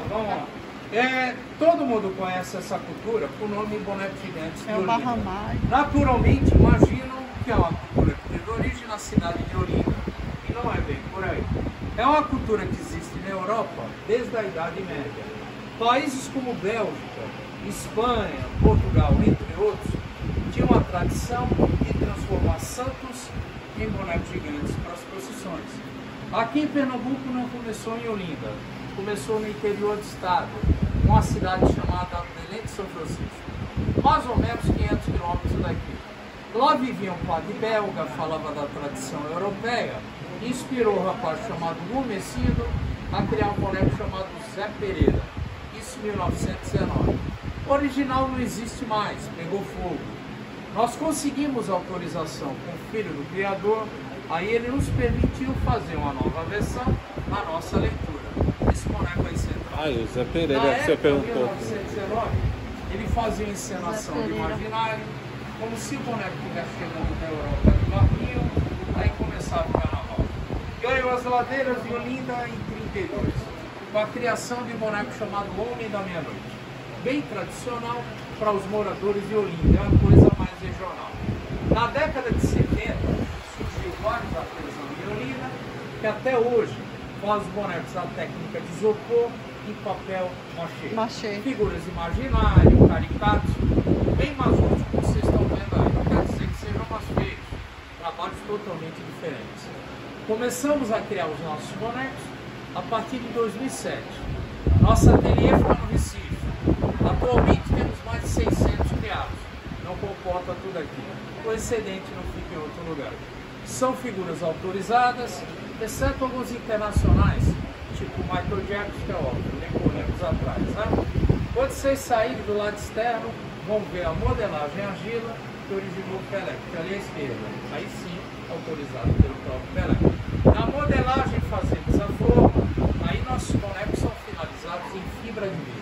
Vamos lá. Todo mundo conhece essa cultura por nome Bonecos Gigantes de Olinda. Naturalmente imaginam que é uma cultura que teve origem na cidade de Olinda. E não é bem por aí. É uma cultura que existe na Europa desde a Idade Média. Países como Bélgica, Espanha, Portugal, entre outros, tinham uma tradição de transformar santos em bonecos gigantes para as procissões. Aqui em Pernambuco não começou em Olinda, começou no interior do estado, uma cidade chamada Belém de São Francisco, mais ou menos 500 quilômetros daqui. Lá vivia um padre belga, falava da tradição europeia, e inspirou um rapaz chamado Gumecindo a criar um boneco chamado Zé Pereira, isso em 1919. O original não existe mais, pegou fogo. Nós conseguimos autorização com o filho do criador, aí ele nos permitiu fazer uma nova versão na nossa leitura. Esse boneco aí central. O Zé Pereira que você perguntou. Em 1919, ele fazia encenação de imaginário, como se o boneco estivesse chegando da Europa de barquinho, aí começava o carnaval. Ganhou as ladeiras de Olinda em 32, com a criação de um boneco chamado Homem da Meia-Noite. Bem tradicional para os moradores de Olinda, é uma coisa mais regional. Na década de 70, surgiu vários artesãos de Olinda, que até hoje fazem os bonecos da técnica de isopor e papel machê. Figuras imaginárias, caricatos, bem mais úteis que vocês estão vendo aí. Não quer dizer que sejam mais feios, trabalhos totalmente diferentes. Começamos a criar os nossos bonecos a partir de 2007. Nossa ateliê fica no Recife. Atualmente temos mais de 600 criados, não comporta tudo aqui. O excedente não fica em outro lugar. São figuras autorizadas, exceto alguns internacionais, tipo Michael Jackson, que é óbvio, nem corremos atrás. Né? Quando vocês saírem do lado externo, vão ver a modelagem argila que originou o Pelé, que ali à esquerda. Aí sim, autorizado pelo próprio Pelé. Na modelagem fazemos a forma, aí nossos bonecos são finalizados em fibra de vidro.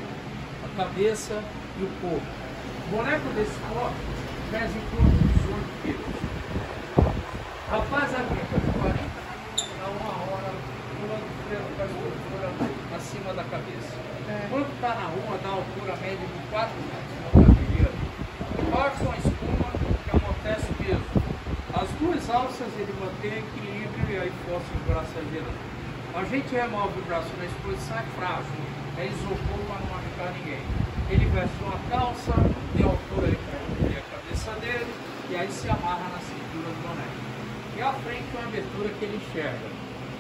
Cabeça e o corpo. O boneco desse corpo pesa em torno de 18 quilos. Rapaz, a brinca de 40 dá uma hora pulando freio com a estrutura acima da cabeça. Quando está na rua, dá altura média de 4 metros na cadeira. Embaixo uma espuma que amortece o peso. As duas alças ele mantém equilíbrio e aí força o braço a girar. A gente remove o braço na exposição, é frágil. É isopor para não machucar ninguém. Ele veste uma calça, de altura ele põe a cabeça dele e aí se amarra na cintura do boneco. E à frente uma abertura que ele enxerga.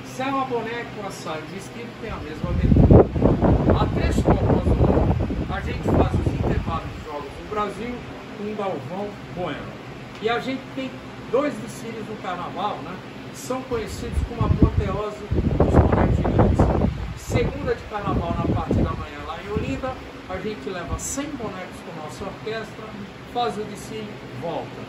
Se é uma boneca, uma saia de vestido, tem a mesma abertura. Há 3 Copas do Mundo, a gente faz os intervalos de jogos no Brasil com um Galvão Bueno. E a gente tem 2 desfiles no carnaval, né? Que são conhecidos como a apoteose dos bonecos gigantes. Segunda de carnaval na parte da manhã lá em Olinda, a gente leva 100 bonecos com nossa orquestra, faz o desfile, volta.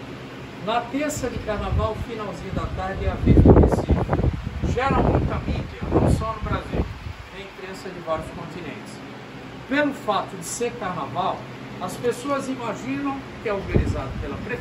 Na terça de carnaval, finalzinho da tarde, é a vez do Recife. Gera muita mídia, não só no Brasil, tem imprensa de vários continentes. Pelo fato de ser carnaval, as pessoas imaginam que é organizado pela prefeitura.